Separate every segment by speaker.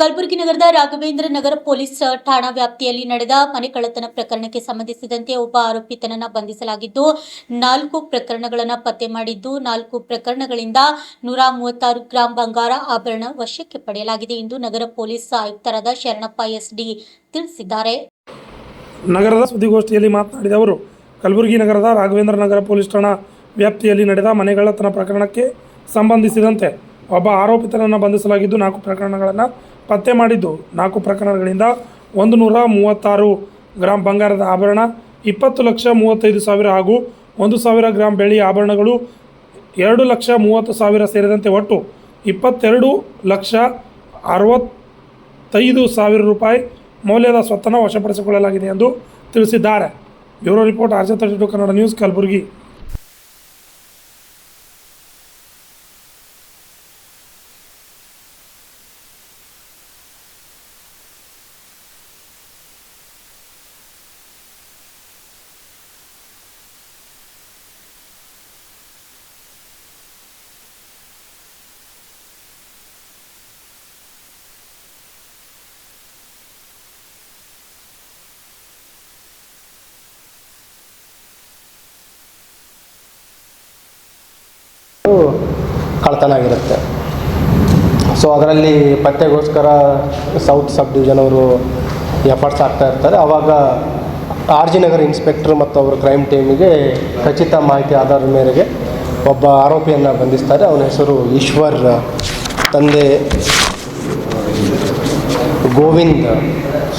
Speaker 1: ಕಲಬುರಗಿ ನಗರದ ರಾಘವೇಂದ್ರ ನಗರ ಪೊಲೀಸ್ ಠಾಣಾ ವ್ಯಾಪ್ತಿಯಲ್ಲಿ ನಡೆದ ಮನೆ ಕಳ್ಳತನ ಪ್ರಕರಣಕ್ಕೆ ಸಂಬಂಧಿಸಿದಂತೆ ಒಬ್ಬ ಆರೋಪಿತನನ್ನು ಬಂಧಿಸಲಾಗಿದ್ದು 4 ಪ್ರಕರಣಗಳನ್ನು ಪತ್ತೆ ಮಾಡಿದ್ದು 4 ಪ್ರಕರಣಗಳಿಂದ 136 ಗ್ರಾಂ ಬಂಗಾರ ಆಭರಣ ವಶಕ್ಕೆ ಪಡೆಯಲಾಗಿದೆ ಎಂದು ನಗರ ಪೊಲೀಸ್ ಆಯುಕ್ತರಾದ ಶರಣಪ್ಪ ಎಸ್ಡಿ ತಿಳಿಸಿದ್ದಾರೆ.
Speaker 2: ನಗರದ ಸುದ್ದಿಗೋಷ್ಠಿಯಲ್ಲಿ ಮಾತನಾಡಿದ ಅವರು, ಕಲಬುರಗಿ ನಗರದ ರಾಘವೇಂದ್ರ ನಗರ ಪೊಲೀಸ್ ಠಾಣಾ ವ್ಯಾಪ್ತಿಯಲ್ಲಿ ನಡೆದ ಮನೆಗಳ್ಳತನ ಪ್ರಕರಣಕ್ಕೆ ಸಂಬಂಧಿಸಿದಂತೆ ಒಬ್ಬ ಆರೋಪಿತನನ್ನು ಬಂಧಿಸಲಾಗಿದ್ದು 4 ಪ್ರಕರಣಗಳನ್ನು ಪತ್ತೆ ಮಾಡಿದ್ದು 4 ಪ್ರಕರಣಗಳಿಂದ 136 ಗ್ರಾಂ ಬಂಗಾರದ ಆಭರಣ, 20,35,000 ಹಾಗೂ 1,000 ಗ್ರಾಂ ಬೆಳ್ಳಿ ಆಭರಣಗಳು, 2,30,000 ಸೇರಿದಂತೆ ಒಟ್ಟು 22,65,000 ರೂಪಾಯಿ ಮೌಲ್ಯದ ಸ್ವತ್ತನ್ನು ವಶಪಡಿಸಿಕೊಳ್ಳಲಾಗಿದೆ ಎಂದು ತಿಳಿಸಿದ್ದಾರೆ. Bureau report RJ32 Kannada news, Kalaburagi.
Speaker 3: ಕಳ್ಳತನ ಆಗಿರುತ್ತೆ. ಸೊ ಅದರಲ್ಲಿ ಪತ್ತೆಗೋಸ್ಕರ ಸೌತ್ ಸಬ್ ಡಿವಿಷನ್ ಅವರು ಎಫರ್ಟ್ಸ್ ಆಗ್ತಾ ಇರ್ತಾರೆ. ಆವಾಗ RG ನಗರ ಇನ್ಸ್ಪೆಕ್ಟರ್ ಮತ್ತು ಅವರ ಕ್ರೈಮ್ ಟೀಮಿಗೆ ಖಚಿತ ಮಾಹಿತಿ ಆಧಾರದ ಮೇರೆಗೆ ಒಬ್ಬ ಆರೋಪಿಯನ್ನು ಬಂಧಿಸ್ತಾರೆ. ಅವನ ಹೆಸರು ಈಶ್ವರ್, ತಂದೆ ಗೋವಿಂದ್,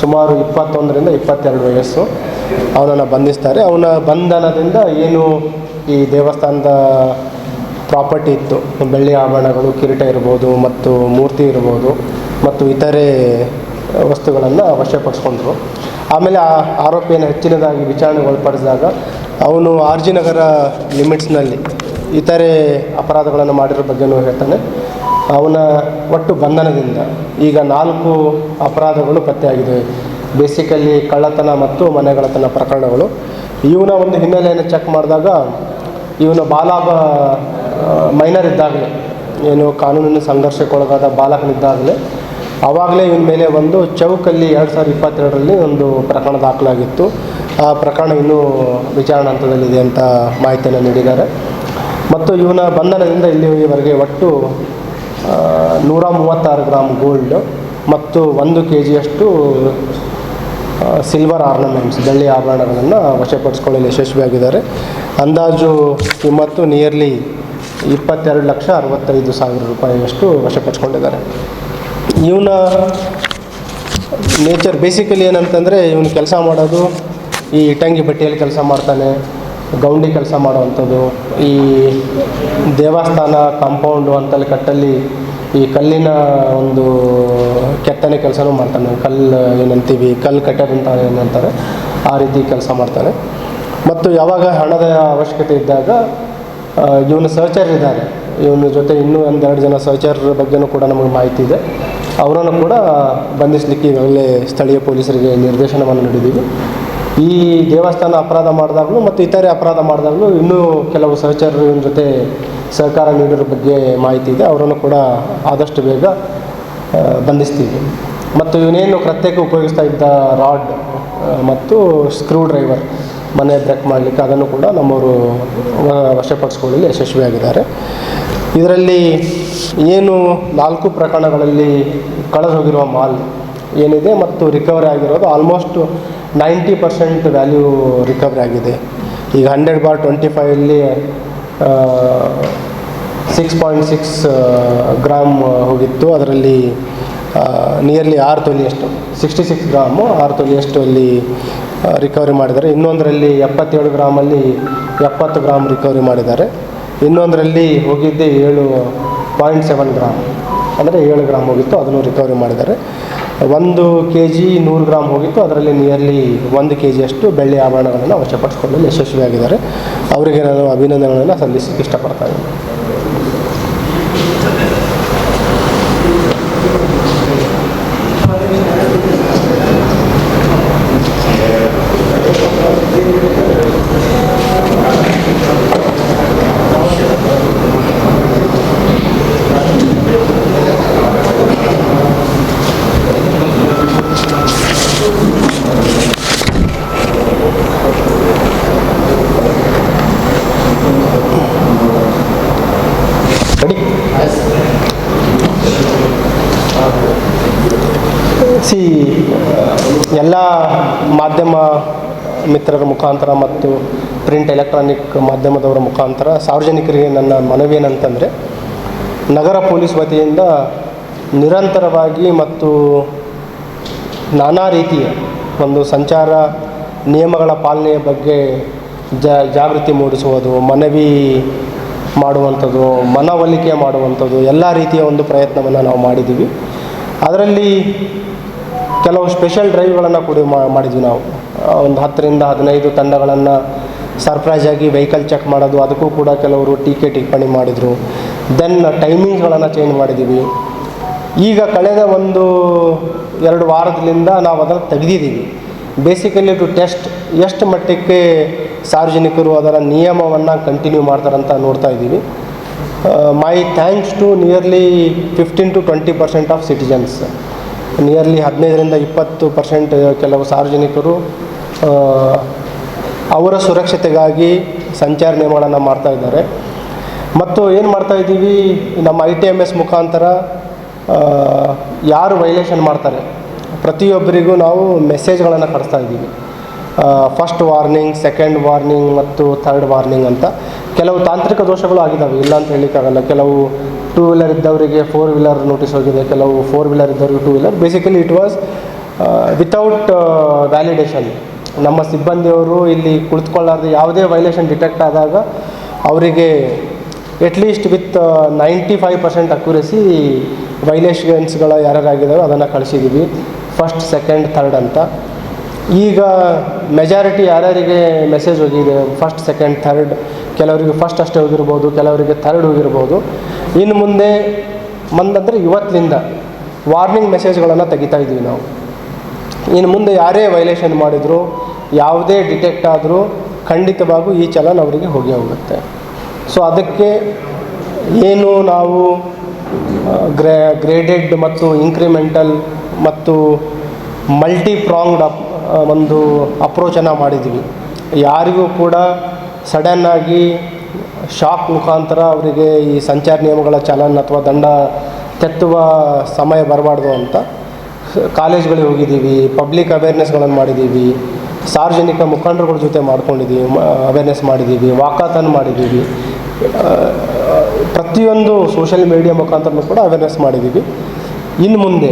Speaker 3: ಸುಮಾರು 21ರಿಂದ 22 ವಯಸ್ಸು. ಅವನನ್ನು ಬಂಧಿಸ್ತಾರೆ. ಅವನ ಬಂಧನದಿಂದ ಏನು ಈ ದೇವಸ್ಥಾನದ ಪ್ರಾಪರ್ಟಿ ಇತ್ತು, ಬೆಳ್ಳಿ ಆಭರಣಗಳು, ಕಿರೀಟ ಇರ್ಬೋದು ಮತ್ತು ಮೂರ್ತಿ ಇರ್ಬೋದು ಮತ್ತು ಇತರೆ ವಸ್ತುಗಳನ್ನು ವಶಪಡಿಸ್ಕೊಂಡ್ರು. ಆಮೇಲೆ ಆ ಆರೋಪಿಯನ್ನು ಹೆಚ್ಚಿನದಾಗಿ ವಿಚಾರಣೆಗೆ ಒಳಪಡಿಸಿದಾಗ ಅವನು RG ನಗರ ಲಿಮಿಟ್ಸ್ನಲ್ಲಿ ಇತರೆ ಅಪರಾಧಗಳನ್ನು ಮಾಡಿರೋ ಬಗ್ಗೆಯೂ ಹೇಳ್ತಾನೆ. ಅವನ ಒಟ್ಟು ಬಂಧನದಿಂದ ಈಗ 4 ಅಪರಾಧಗಳು ಪತ್ತೆಯಾಗಿದೆ. ಬೇಸಿಕಲಿ ಕಳ್ಳತನ ಮತ್ತು ಮನೆಗಳ್ಳತನ ಪ್ರಕರಣಗಳು. ಇವನ ಒಂದು ಹಿನ್ನೆಲೆಯನ್ನು ಚೆಕ್ ಮಾಡಿದಾಗ ಇವನು ಮೈನರ್ ಇದ್ದಾಗಲೇ, ಏನು ಕಾನೂನಿನ ಸಂಘರ್ಷಕ್ಕೊಳಗಾದ ಬಾಲಕನಿದ್ದಾಗಲೇ ಆವಾಗಲೇ ಇವನ ಮೇಲೆ ಒಂದು ಚೌಕಲ್ಲಿ 2022ರಲ್ಲಿ ಒಂದು ಪ್ರಕರಣ ದಾಖಲಾಗಿತ್ತು. ಆ ಪ್ರಕರಣ ಇನ್ನೂ ವಿಚಾರಣಾ ಹಂತದಲ್ಲಿದೆ ಅಂತ ಮಾಹಿತಿಯನ್ನು ನೀಡಿದ್ದಾರೆ. ಮತ್ತು ಇವನ ಬಂಧನದಿಂದ ಇಲ್ಲಿವರೆಗೆ ಒಟ್ಟು 136 ಗ್ರಾಮ್ ಗೋಲ್ಡ್ ಮತ್ತು 1 kgಯಷ್ಟು ಸಿಲ್ವರ್ ಆರ್ನಮೆಂಟ್ಸ್, ಬೆಳ್ಳಿ ಆಭರಣಗಳನ್ನು ವಶಪಡಿಸ್ಕೊಳ್ಳಲು ಯಶಸ್ವಿಯಾಗಿದ್ದಾರೆ. ಅಂದಾಜು ಕಿಮ್ಮತ್ತು ನಿಯರ್ಲಿ 22,65,000 ರೂಪಾಯಿಯಷ್ಟು ವಶಪಡಿಸ್ಕೊಂಡಿದ್ದಾರೆ. ಇವನ ನೇಚರ್ ಬೇಸಿಕಲಿ ಏನಂತಂದರೆ, ಇವನು ಕೆಲಸ ಮಾಡೋದು ಈ ಇಟ್ಟಂಗಿ ಬಟ್ಟೆಯಲ್ಲಿ ಕೆಲಸ ಮಾಡ್ತಾನೆ, ಗೌಂಡಿ ಕೆಲಸ ಮಾಡುವಂಥದ್ದು, ಈ ದೇವಸ್ಥಾನ ಕಾಂಪೌಂಡು ಅಂತಲ್ಲಿ ಕಟ್ಟಲ್ಲಿ ಈ ಕಲ್ಲಿನ ಒಂದು ಕೆತ್ತನೆ ಕೆಲಸನೂ ಮಾಡ್ತಾನೆ. ಕಲ್ಲು ಏನಂತೀವಿ, ಕಲ್ಲು ಕಟ್ಟೋದಂತ ಏನಂತಾರೆ, ಆ ರೀತಿ ಕೆಲಸ ಮಾಡ್ತಾನೆ. ಮತ್ತು ಯಾವಾಗ ಹಣದ ಅವಶ್ಯಕತೆ ಇದ್ದಾಗ ಇವನು ಸಹಚರ್ ಇದ್ದಾರೆ. ಇವನ ಜೊತೆ ಇನ್ನೂ 1-2 ಜನ ಸಹಚರ ಬಗ್ಗೆನೂ ಕೂಡ ನಮಗೆ ಮಾಹಿತಿ ಇದೆ. ಅವರನ್ನು ಕೂಡ ಬಂಧಿಸಲಿಕ್ಕೆ ಈಗಾಗಲೇ ಸ್ಥಳೀಯ ಪೊಲೀಸರಿಗೆ ನಿರ್ದೇಶನವನ್ನು ನೀಡಿದ್ದೀವಿ. ಈ ದೇವಸ್ಥಾನ ಅಪರಾಧ ಮಾಡಿದಾಗಲೂ ಮತ್ತು ಇತರೆ ಅಪರಾಧ ಮಾಡಿದಾಗಲೂ ಇನ್ನೂ ಕೆಲವು ಸಹಚರರು ಇವನ ಜೊತೆ ಸಹಕಾರ ನೀಡಿರೋ ಬಗ್ಗೆ ಮಾಹಿತಿ ಇದೆ. ಅವರನ್ನು ಕೂಡ ಆದಷ್ಟು ಬೇಗ ಬಂಧಿಸ್ತೀವಿ. ಮತ್ತು ಇವನೇನು ಕೃತ್ಯಕ್ಕೆ ಉಪಯೋಗಿಸ್ತಾ ಇದ್ದ ರಾಡ್ ಮತ್ತು ಸ್ಕ್ರೂ ಡ್ರೈವರ್, ಮನೆ ಬ್ರೇಕ್ ಮಾಡಲಿಕ್ಕೆ, ಅದನ್ನು ಕೂಡ ನಮ್ಮವರು ವಶಪಡಿಸ್ಕೊಳ್ಳಲು ಯಶಸ್ವಿಯಾಗಿದ್ದಾರೆ. ಇದರಲ್ಲಿ ಏನು 4 ಪ್ರಕರಣಗಳಲ್ಲಿ ಕಳೆದು ಹೋಗಿರುವ ಮಾಲ್ ಏನಿದೆ ಮತ್ತು ರಿಕವರಿ ಆಗಿರೋದು ಆಲ್ಮೋಸ್ಟ್ 90% ವ್ಯಾಲ್ಯೂ ರಿಕವರಿ ಆಗಿದೆ. ಈಗ 100/25 6.6 ಗ್ರಾಮ್ ಹೋಗಿತ್ತು. ಅದರಲ್ಲಿ ನಿಯರ್ಲಿ 6 ತೊಲೆಯಷ್ಟು, 66 ಗ್ರಾಮು 6 ತೊಲೆಯಷ್ಟು ಅಲ್ಲಿ ರಿಕವರಿ ಮಾಡಿದ್ದಾರೆ. ಇನ್ನೊಂದರಲ್ಲಿ 77 ಗ್ರಾಮಲ್ಲಿ 70 ಗ್ರಾಮ್ ರಿಕವರಿ ಮಾಡಿದ್ದಾರೆ. ಇನ್ನೊಂದರಲ್ಲಿ ಹೋಗಿದ್ದೆ 7.7 ಗ್ರಾಮ್, ಅಂದರೆ 7 ಗ್ರಾಮ್ ಹೋಗಿತ್ತು, ಅದನ್ನು ರಿಕವರಿ ಮಾಡಿದ್ದಾರೆ. 1 kg 100 ಗ್ರಾಮ್ ಹೋಗಿತ್ತು. ಅದರಲ್ಲಿ ನಿಯರ್ಲಿ 1 kgಯಷ್ಟು ಬೆಳ್ಳಿ ಆಭರಣಗಳನ್ನು ವಶಪಡಿಸಿಕೊಳ್ಳಲು ಯಶಸ್ವಿಯಾಗಿದ್ದಾರೆ. ಅವರಿಗೆ ನಾನು ಅಭಿನಂದನೆಗಳನ್ನು ಸಲ್ಲಿಸಲಿಕ್ಕೆ ಇಷ್ಟಪಡ್ತಾ ಇದ್ದೀನಿ. ಸಿ ಎಲ್ಲ ಮಾಧ್ಯಮ ಮಿತ್ರರ ಮುಖಾಂತರ ಮತ್ತು ಪ್ರಿಂಟ್ ಎಲೆಕ್ಟ್ರಾನಿಕ್ ಮಾಧ್ಯಮದವರ ಮುಖಾಂತರ ಸಾರ್ವಜನಿಕರಿಗೆ ನನ್ನ ಮನವಿ ಏನಂತಂದರೆ, ನಗರ ಪೊಲೀಸ್ ವತಿಯಿಂದ ನಿರಂತರವಾಗಿ ಮತ್ತು ನಾನಾ ರೀತಿಯ ಒಂದು ಸಂಚಾರ ನಿಯಮಗಳ ಪಾಲನೆಯ ಬಗ್ಗೆ ಜಾಗೃತಿ ಮೂಡಿಸುವುದು, ಮನವಿ ಮಾಡುವಂಥದ್ದು, ಮನವೊಲಿಕೆ ಮಾಡುವಂಥದ್ದು ಎಲ್ಲ ರೀತಿಯ ಒಂದು ಪ್ರಯತ್ನವನ್ನು ನಾವು ಮಾಡಿದ್ದೀವಿ. ಅದರಲ್ಲಿ ಕೆಲವು ಸ್ಪೆಷಲ್ ಡ್ರೈವ್ಗಳನ್ನು ಕೂಡ ಮಾಡಿದ್ವಿ ನಾವು. ಒಂದು 10ರಿಂದ 15 ತಂಡಗಳನ್ನು ಸರ್ಪ್ರೈಸ್ ಆಗಿ ವೆಹಿಕಲ್ ಚೆಕ್ ಮಾಡೋದು, ಅದಕ್ಕೂ ಕೂಡ ಕೆಲವರು ಟೀಕೆ ಟಿಪ್ಪಣಿ ಮಾಡಿದರು. ದೆನ್ ಟೈಮಿಂಗ್ಸ್ಗಳನ್ನು ಚೇಂಜ್ ಮಾಡಿದ್ದೀವಿ. ಈಗ ಕಳೆದ 1-2 ವಾರದಿಂದ ನಾವು ಅದನ್ನು ತೆಗೆದಿದ್ದೀವಿ. ಬೇಸಿಕಲಿ ಟು ಟೆಸ್ಟ್ ಎಷ್ಟು ಮಟ್ಟಕ್ಕೆ ಸಾರ್ವಜನಿಕರು ಅದರ ನಿಯಮವನ್ನು ಕಂಟಿನ್ಯೂ ಮಾಡ್ತಾರಂತ ನೋಡ್ತಾ ಇದ್ದೀವಿ. My thanks to nearly 15 to 20% of citizens, nearly 15ರಿಂದ 20% ಕೆಲವು ಸಾರ್ವಜನಿಕರು ಅವರ ಸುರಕ್ಷತೆಗಾಗಿ ಸಂಚಾರ ನಿಯಮಗಳನ್ನು ಮಾಡ್ತಾ ಇದ್ದಾರೆ. ಮತ್ತು ಏನು ಮಾಡ್ತಾ ಇದ್ದೀವಿ, ನಮ್ಮ ITMS ಮುಖಾಂತರ ಯಾರು ವೈಲೇಷನ್ ಮಾಡ್ತಾರೆ ಪ್ರತಿಯೊಬ್ಬರಿಗೂ ನಾವು ಮೆಸೇಜ್ಗಳನ್ನು ಕಳಿಸ್ತಾ ಇದ್ದೀವಿ. ಫಸ್ಟ್ ವಾರ್ನಿಂಗ್, ಸೆಕೆಂಡ್ ವಾರ್ನಿಂಗ್ ಮತ್ತು ಥರ್ಡ್ ವಾರ್ನಿಂಗ್ ಅಂತ. ಕೆಲವು ತಾಂತ್ರಿಕ ದೋಷಗಳು ಆಗಿದ್ದಾವೆ, ಇಲ್ಲ ಅಂತ ಹೇಳಲಿಕ್ಕಾಗಲ್ಲ. ಕೆಲವು 2 ವೀಲರ್ ಇದ್ದವರಿಗೆ 4 ವೀಲರ್ ನೋಟಿಸ್ ಹೋಗಿದೆ, ಕೆಲವು 4 ವೀಲರ್ ಇದ್ದವರಿಗೆ 2 wheeler. Basically it was without validation. ನಮ್ಮ ಸಿಬ್ಬಂದಿಯವರು ಇಲ್ಲಿ ಕುಳಿತುಕೊಳ್ಳಾರ್ದು ಯಾವುದೇ ವೈಲೇಷನ್ ಡಿಟೆಕ್ಟ್ ಆದಾಗ ಅವರಿಗೆ ಎಟ್ಲೀಸ್ಟ್ ವಿತ್ 95% ಅಕ್ಯುರಸಿ ವೈಲೇಷನ್ಸ್ಗಳ ಯಾರ್ಯಾರಾಗಿದ್ದಾವೆ ಅದನ್ನು ಕಳಿಸಿದ್ದೀವಿ, ಫಸ್ಟ್, ಸೆಕೆಂಡ್, ಥರ್ಡ್ ಅಂತ. ಈಗ ಮೆಜಾರಿಟಿ ಯಾರ್ಯಾರಿಗೆ ಮೆಸೇಜ್ ಹೋಗಿದೆ ಫಸ್ಟ್, ಸೆಕೆಂಡ್, ಥರ್ಡ್, ಕೆಲವರಿಗೆ ಫಸ್ಟ್ ಅಷ್ಟೇ ಹೋಗಿರ್ಬೋದು, ಕೆಲವರಿಗೆ ಥರ್ಡ್ ಹೋಗಿರ್ಬೋದು. ಇನ್ನು ಮುಂದೆ ಅಂದರೆ ಇವತ್ತಿನಿಂದ ವಾರ್ನಿಂಗ್ ಮೆಸೇಜ್ಗಳನ್ನು ತೆಗಿತಾ ಇದ್ದೀವಿ ನಾವು. ಇನ್ನು ಮುಂದೆ ಯಾರೇ ವೈಲೇಷನ್ ಮಾಡಿದರೂ, ಯಾವುದೇ ಡಿಟೆಕ್ಟ್ ಆದರೂ ಖಂಡಿತವಾಗೂ ಈ ಚಲನ್ ಅವರಿಗೆ ಹೋಗುತ್ತೆ. ಸೊ ಅದಕ್ಕೆ ಏನು ನಾವು ಗ್ರೇಡೆಡ್ ಮತ್ತು ಇನ್ಕ್ರಿಮೆಂಟಲ್ ಮತ್ತು ಮಲ್ಟಿ ಪ್ರಾಂಗ್ಡ್ ಒಂದು ಅಪ್ರೋಚನ್ನು ಮಾಡಿದ್ದೀವಿ. ಯಾರಿಗೂ ಕೂಡ ಸಡನ್ನಾಗಿ ಶಾಕ್ ಮುಖಾಂತರ ಅವರಿಗೆ ಈ ಸಂಚಾರ ನಿಯಮಗಳ ಚಲನ್ ಅಥವಾ ದಂಡ ತೆತ್ತುವ ಸಮಯ ಬರಬಾರ್ದು ಅಂತ ಕಾಲೇಜ್ಗಳಿಗೆ ಹೋಗಿದ್ದೀವಿ, ಪಬ್ಲಿಕ್ ಅವೇರ್ನೆಸ್ಗಳನ್ನು ಮಾಡಿದ್ದೀವಿ, ಸಾರ್ವಜನಿಕ ಮುಖಂಡರುಗಳ ಜೊತೆ ಮಾಡ್ಕೊಂಡಿದ್ದೀವಿ, ಅವೇರ್ನೆಸ್ ಮಾಡಿದ್ದೀವಿ, ವಾಕಾಥಾನ್ ಮಾಡಿದ್ದೀವಿ, ಪ್ರತಿಯೊಂದು ಸೋಷಿಯಲ್ ಮೀಡಿಯಾ ಮುಖಾಂತರನೂ ಕೂಡ ಅವೇರ್ನೆಸ್ ಮಾಡಿದ್ದೀವಿ. ಇನ್ನು ಮುಂದೆ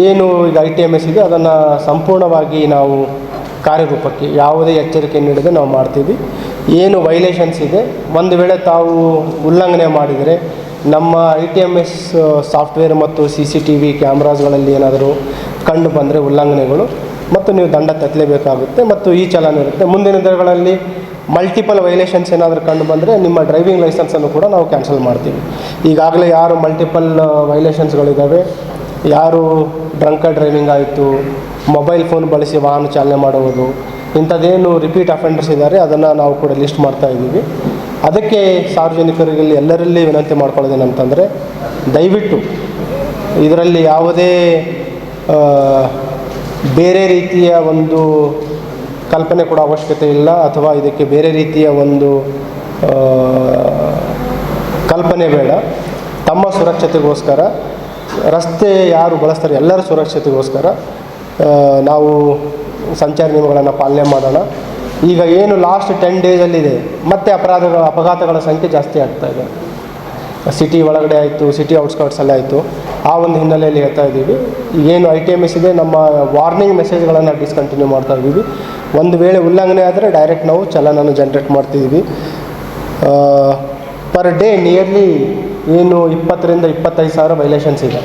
Speaker 3: ಏನು ಈಗ ITMS ಇದೆ ಅದನ್ನು ಸಂಪೂರ್ಣವಾಗಿ ನಾವು ಕಾರ್ಯರೂಪಕ್ಕೆ ಯಾವುದೇ ಎಚ್ಚರಿಕೆ ನೀಡದೆ ನಾವು ಮಾಡ್ತೀವಿ. ಏನು ವೈಲೇಷನ್ಸ್ ಇದೆ, ಒಂದು ವೇಳೆ ತಾವು ಉಲ್ಲಂಘನೆ ಮಾಡಿದರೆ ನಮ್ಮ ITMS ಸಾಫ್ಟ್ವೇರ್ ಮತ್ತು CCTV ಕ್ಯಾಮ್ರಾಸ್ಗಳಲ್ಲಿ ಏನಾದರೂ ಕಂಡು ಬಂದರೆ ಉಲ್ಲಂಘನೆಗಳು ಮತ್ತು ನೀವು ದಂಡ ತೆತ್ತಲೇಬೇಕಾಗುತ್ತೆ ಮತ್ತು ಈ ಚಲನ್ ಇರುತ್ತೆ. ಮುಂದಿನ ದಿನಗಳಲ್ಲಿ ಮಲ್ಟಿಪಲ್ ವೈಲೇಷನ್ಸ್ ಏನಾದರೂ ಕಂಡು ಬಂದರೆ ನಿಮ್ಮ ಡ್ರೈವಿಂಗ್ ಲೈಸೆನ್ಸನ್ನು ಕೂಡ ನಾವು ಕ್ಯಾನ್ಸಲ್ ಮಾಡ್ತೀವಿ. ಈಗಾಗಲೇ ಯಾರು ಮಲ್ಟಿಪಲ್ ವೈಲೇಷನ್ಸ್ಗಳಿದ್ದಾವೆ, ಯಾರು ಡ್ರಂಕರ್ ಡ್ರೈವಿಂಗ್ ಆಯಿತು, ಮೊಬೈಲ್ ಫೋನ್ ಬಳಸಿ ವಾಹನ ಚಾಲನೆ ಮಾಡುವುದು, ಇಂಥದ್ದೇನು ರಿಪೀಟ್ ಅಫೆಂಡರ್ಸ್ ಇದ್ದಾರೆ ಅದನ್ನು ನಾವು ಕೂಡ ಲಿಸ್ಟ್ ಮಾಡ್ತಾ ಇದ್ದೀವಿ. ಅದಕ್ಕೆ ಸಾರ್ವಜನಿಕರಿಗೆ ಎಲ್ಲರಲ್ಲಿ ವಿನಂತಿ ಮಾಡ್ಕೊಳ್ಳೋದೇನಂತಂದರೆ, ದಯವಿಟ್ಟು ಇದರಲ್ಲಿ ಯಾವುದೇ ಬೇರೆ ರೀತಿಯ ಒಂದು ಕಲ್ಪನೆ ಕೂಡ ಅವಶ್ಯಕತೆ ಇಲ್ಲ, ಅಥವಾ ಇದಕ್ಕೆ ಬೇರೆ ರೀತಿಯ ಒಂದು ಕಲ್ಪನೆ ಬೇಡ. ತಮ್ಮ ಸುರಕ್ಷತೆಗೋಸ್ಕರ ರಸ್ತೆ ಯಾರು ಬಳಸ್ತಾರೆ ಎಲ್ಲರ ಸುರಕ್ಷತೆಗೋಸ್ಕರ ನಾವು ಸಂಚಾರ ನಿಯಮಗಳನ್ನು ಪಾಲನೆ ಮಾಡೋಣ. ಈಗ ಏನು ಲಾಸ್ಟ್ 10 ಡೇಸಲ್ಲಿದೆ ಮತ್ತೆ ಅಪಘಾತಗಳ ಸಂಖ್ಯೆ ಜಾಸ್ತಿ ಆಗ್ತಾ ಇದೆ. ಸಿಟಿ ಒಳಗಡೆ ಆಯಿತು, ಸಿಟಿ ಔಟ್ಸ್ಕರ್ಟ್ಸಲ್ಲಿ ಆಯಿತು. ಆ ಒಂದು ಹಿನ್ನೆಲೆಯಲ್ಲಿ ಹೇಳ್ತಾ ಇದ್ದೀವಿ. ಏನು ITMS ಇದೆ, ನಮ್ಮ ವಾರ್ನಿಂಗ್ ಮೆಸೇಜ್ಗಳನ್ನು ಡಿಸ್ಕಂಟಿನ್ಯೂ ಮಾಡ್ತಾ ಇದ್ದೀವಿ. ಒಂದು ವೇಳೆ ಉಲ್ಲಂಘನೆ ಆದರೆ ಡೈರೆಕ್ಟ್ ನಾವು ಚಲನನ್ನು ಜನ್ರೇಟ್ ಮಾಡ್ತಿದ್ದೀವಿ. ಪರ್ ಡೇ ನಿಯರ್ಲಿ ಏನು 20,000 to 25,000 ವೈಲೇಷನ್ಸ್ ಇದೆ.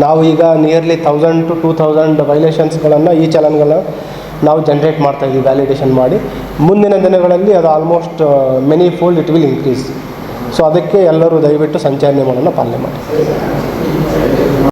Speaker 3: ನಾವು ಈಗ ನಿಯರ್ಲಿ 1,000 to 2,000 ವೈಲೇಷನ್ಸ್ಗಳನ್ನು, ಈ ಚಲನ್ಗಳನ್ನ ನಾವು ಜನ್ರೇಟ್ ಮಾಡ್ತಾಯಿದ್ದೀವಿ ವ್ಯಾಲಿಡೇಷನ್ ಮಾಡಿ. ಮುಂದಿನ ದಿನಗಳಲ್ಲಿ ಅದು almost many fold it will increase. So ಅದಕ್ಕೆ ಎಲ್ಲರೂ ದಯವಿಟ್ಟು ಸಂಚಾರ ನಿಯಮಗಳನ್ನು ಪಾಲನೆ ಮಾಡಿ.